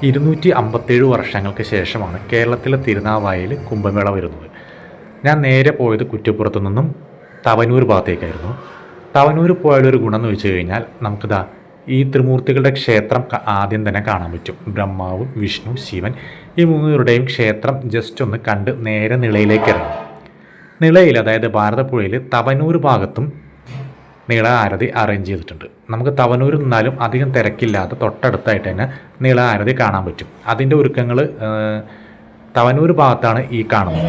257 വർഷങ്ങൾക്ക് ശേഷമാണ് കേരളത്തിലെ തിരുനാവായയിൽ കുംഭമേള വരുന്നത്. ഞാൻ നേരെ പോയത് കുറ്റിപ്പുറത്തു നിന്നും തവനൂർ ഭാഗത്തേക്കായിരുന്നു. തവനൂർ പോയാലൊരു ഗുണം എന്ന് വെച്ച് കഴിഞ്ഞാൽ നമുക്കിതാ ഈ ത്രിമൂർത്തികളുടെ ക്ഷേത്രം ആദ്യം തന്നെ കാണാൻ പറ്റും. ബ്രഹ്മാവ്, വിഷ്ണു, ശിവൻ ഈ മൂന്നുപേരുടെയും ക്ഷേത്രം ജസ്റ്റ് ഒന്ന് കണ്ട് നേരെ നിളയിലേക്ക് ഇറങ്ങി. നിളയിൽ, അതായത് ഭാരതപ്പുഴയിൽ തവനൂർ ഭാഗത്തും നീള ആരതി അറേഞ്ച് ചെയ്തിട്ടുണ്ട്. നമുക്ക് തവനൂർ നിന്നാലും അധികം തിരക്കില്ലാതെ തൊട്ടടുത്തായിട്ട് തന്നെ നീള ആരതി കാണാൻ പറ്റും. അതിൻ്റെ ഒരുക്കങ്ങൾ തവനൂർ ഭാഗത്താണ് ഈ കാണുന്നത്.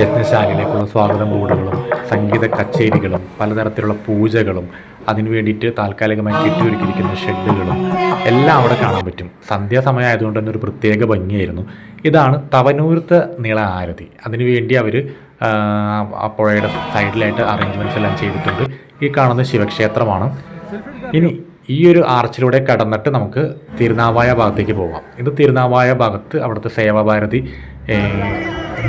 യജ്ഞശാലയിലേക്കുള്ള സ്വാഗതം ബോർഡുകളും സംഗീത കച്ചേരികളും പലതരത്തിലുള്ള പൂജകളും അതിനു വേണ്ടിയിട്ട് താൽക്കാലികമായി കെട്ടിയൊരുക്കിയിരിക്കുന്ന ഷെഡുകളും എല്ലാം അവിടെ കാണാൻ പറ്റും. സന്ധ്യാസമയം ആയതുകൊണ്ട് തന്നെ ഒരു പ്രത്യേക ഭംഗിയായിരുന്നു. ഇതാണ് തവനൂരത്തെ നീള ആരതി. അതിനുവേണ്ടി അവർ ആ പുഴയുടെ സൈഡിലായിട്ട് അറേഞ്ച്മെൻറ്റ്സ് എല്ലാം ചെയ്തിട്ടുണ്ട്. ഈ കാണുന്ന ശിവക്ഷേത്രമാണ്. ഇനി ഈ ഒരു ആർച്ചിലൂടെ കടന്നിട്ട് നമുക്ക് തിരുനാവായ ഭാഗത്തേക്ക് പോകാം. ഇത് തിരുനാവായ ഭാഗത്ത് അവിടുത്തെ സേവാഭാരതി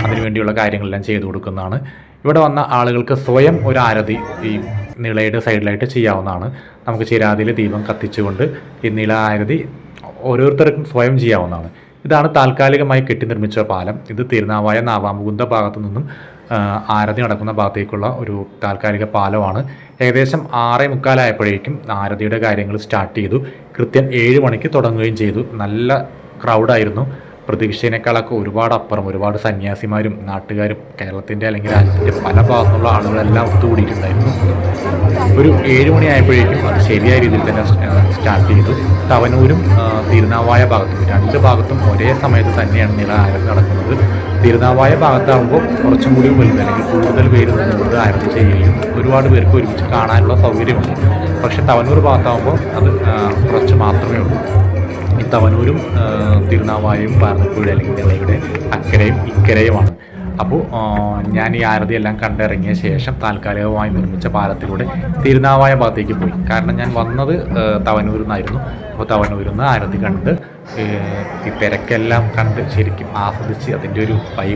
അതിനുവേണ്ടിയുള്ള കാര്യങ്ങളെല്ലാം ചെയ്തു കൊടുക്കുന്നതാണ്. ഇവിടെ വന്ന ആളുകൾക്ക് സ്വയം ഒരു ആരതി ഈ നിളയുടെ സൈഡിലായിട്ട് ചെയ്യാവുന്നതാണ്. നമുക്ക് ചിരാതിയിൽ ദീപം കത്തിച്ചുകൊണ്ട് ഈ നിള ആരതി ഓരോരുത്തർക്കും സ്വയം ചെയ്യാവുന്നതാണ്. ഇതാണ് താൽക്കാലികമായി കെട്ടിനിർമ്മിച്ച പാലം. ഇത് തിരുനാവായ നാവാമുകുന്ദ ഭാഗത്തു നിന്നും ആരതി നടക്കുന്ന ഭാഗത്തേക്കുള്ള ഒരു താൽക്കാലിക പാലമാണ്. ഏകദേശം 6:45 ആരതിയുടെ കാര്യങ്ങൾ സ്റ്റാർട്ട് ചെയ്തു. കൃത്യം 7 മണിക്ക് തുടങ്ങുകയും ചെയ്തു. നല്ല ക്രൗഡായിരുന്നു. പ്രതീക്ഷേനേക്കാളൊക്കെ ഒരുപാട് അപ്പുറം ഒരുപാട് സന്യാസിമാരും നാട്ടുകാരും കേരളത്തിൻ്റെ അല്ലെങ്കിൽ രാജ്യത്തിൻ്റെ പല ഭാഗത്തുള്ള ആളുകളെല്ലാം ഒത്തുകൂടിയിട്ടുണ്ടായിരുന്നു. ഒരു 7 മണിയായപ്പോഴേക്കും അത് ശരിയായ രീതിയിൽ തന്നെ സ്റ്റാർട്ട് ചെയ്തു. തവനൂരും തിരുനാവായ ഭാഗത്തും 2 ഭാഗത്തും ഒരേ സമയത്ത് തന്നെയാണ് നീള ആരതി നടക്കുന്നത്. തിരുനാവായ ഭാഗത്താകുമ്പോൾ കുറച്ചും കൂടി വലുത് അല്ലെങ്കിൽ കൂടുതൽ പേര് നിന്നുകൊണ്ട് ആരതി ചെയ്യുകയും ഒരുപാട് പേർക്ക് ഒരുമിച്ച് കാണാനുള്ള സൗകര്യമുണ്ട്. പക്ഷേ തവനൂർ ഭാഗത്താകുമ്പോൾ അത് കുറച്ച് മാത്രമേ ഉള്ളൂ. ഈ തവനൂരും തിരുനാവായയും ഭാരതപ്പുഴ അല്ലെങ്കിൽ നിളയുടെ അക്കരയും ഇക്കരയുമാണ്. അപ്പോൾ ഞാൻ ഈ ആരതിയെല്ലാം കണ്ടിറങ്ങിയ ശേഷം താൽക്കാലികമായി നിർമ്മിച്ച പാലത്തിലൂടെ തിരുനാവായ ഭാഗത്തേക്ക് പോയി. കാരണം ഞാൻ വന്നത് തവനൂരിൽ നിന്നായിരുന്നു. അപ്പോൾ തവനൂരിൽ നിന്ന് ആരതി കണ്ട് ഈ തിരക്കെല്ലാം കണ്ട് ശരിക്കും ആസ്വദിച്ച് അതിൻ്റെ ഒരു വൈബ്